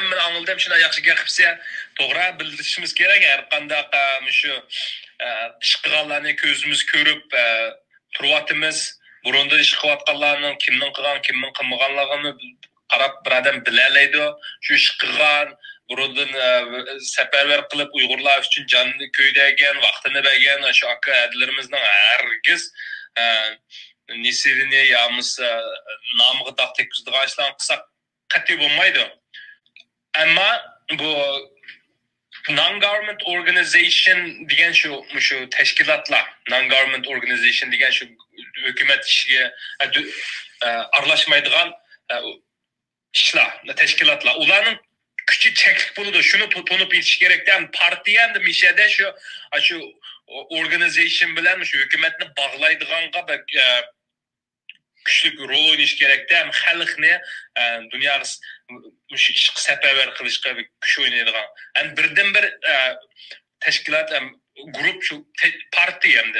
men anıldım şuna yaxshi gapsa to'g'ri bildirishimiz kerak. Har qanday shu ish qilganlarni ko'zimiz ko'rib turyapmiz. Burunda ish qilayotganlarning kimning qilgan, kimning qilmaganligini qarab bir odam bilalaydi. Shu ish qilgan burundan safarbar qilib Uyg'urlar uchun jonini ko'ydagan, vaqtini bergan shu aka adlarimizning hargiz nesirini yamiz nomiga daq tekizdigan ishlarni qilsak qat'iy bo'lmaydi. Ammo bu non-government organization degan shu tashkilotlar, non-government organization degan shu hukumat ishiga aralashmaydigan ishlar, tashkilotlar. Ularning kuchi cheklik bo'ladi. Shuni to'nib yetish kerak. Ham partiya ham mishada shu organization bilan shu hukumatni bog'laydiganga kuchli rol o'ynash kerak. Ham xalqni dunyoga shu ishga safarbar qilishga kuch o'ynaydigan. Ham birdan bir tashkilot, ham guruh shu partiya hamda